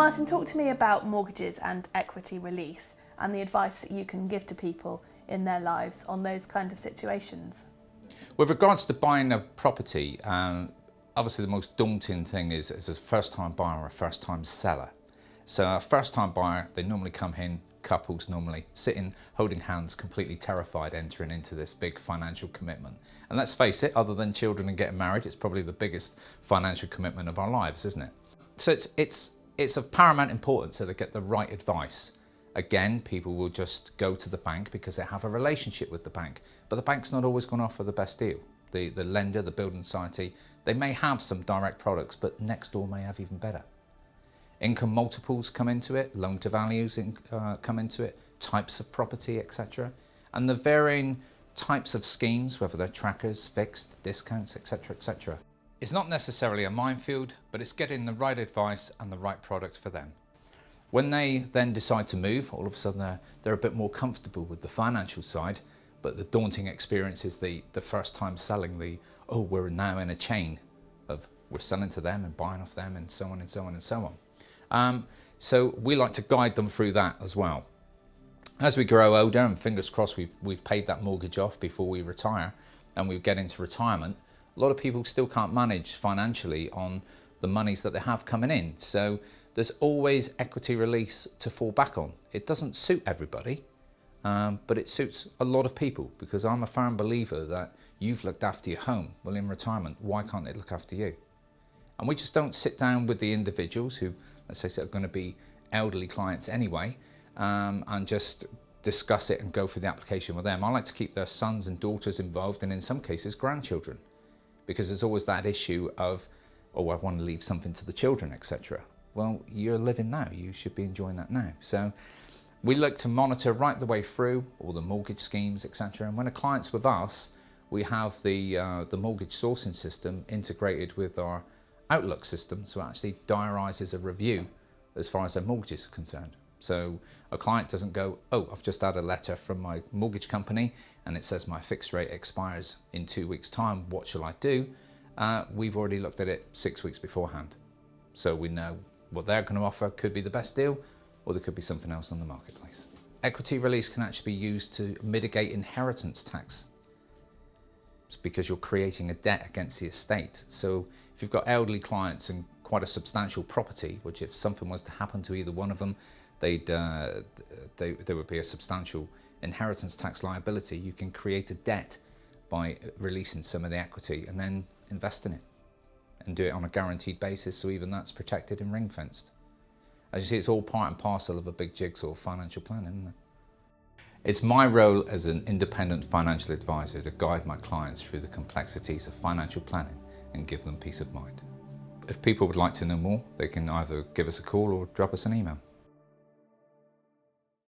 Martin, talk to me about mortgages and equity release and the advice that you can give to people in their lives on those kind of situations. With regards to buying a property, obviously the most daunting thing is a first-time buyer or a first-time seller. So a first-time buyer, they normally come in, couples normally, sitting, holding hands, completely terrified entering into this big financial commitment. And let's face it, other than children and getting married, it's probably the biggest financial commitment of our lives, isn't it? So it's of paramount importance that they get the right advice. Again, people will just go to the bank because they have a relationship with the bank, but the bank's not always going to offer the best deal. The lender, the building society, they may have some direct products, but next door may have even better. Income multiples come into it, loan to values come into it, types of property, etc. And the varying types of schemes, whether they're trackers, fixed, discounts, etc., etc. It's not necessarily a minefield, but it's getting the right advice and the right product for them. When they then decide to move, all of a sudden they're a bit more comfortable with the financial side, but the daunting experience is the first time selling, oh, we're now in a chain of we're selling to them and buying off them and so on and so on and so on. So we like to guide them through that as well. As we grow older, and fingers crossed we've paid that mortgage off before we retire and we get into retirement, a lot of people still can't manage financially on the monies that they have coming in. So there's always equity release to fall back on. It doesn't suit everybody, but it suits a lot of people, because I'm a firm believer that you've looked after your home. Well, in retirement, why can't it look after you? And we just don't sit down with the individuals who, let's say, are going to be elderly clients anyway, and just discuss it and go through the application with them. I like to keep their sons and daughters involved, and in some cases grandchildren, because there's always that issue of, oh, I want to leave something to the children, etc. Well, you're living now, you should be enjoying that now. So we look to monitor right the way through all the mortgage schemes, etc. And when a client's with us, we have the mortgage sourcing system integrated with our Outlook system, so it actually diarises a review as far as their mortgage is concerned. So a client doesn't go, oh, I've just had a letter from my mortgage company and it says my fixed rate expires in 2 weeks' time, what shall I do? We've already looked at it 6 weeks beforehand. So we know what they're going to offer could be the best deal, or there could be something else on the marketplace. Equity release can actually be used to mitigate inheritance tax. It's because you're creating a debt against the estate. So if you've got elderly clients and quite a substantial property, which if something was to happen to either one of them, there would be a substantial inheritance tax liability. You can create a debt by releasing some of the equity and then invest in it and do it on a guaranteed basis, so even that's protected and ring-fenced. As you see, it's all part and parcel of a big jigsaw of financial planning, isn't it? It's my role as an independent financial advisor to guide my clients through the complexities of financial planning and give them peace of mind. If people would like to know more, they can either give us a call or drop us an email.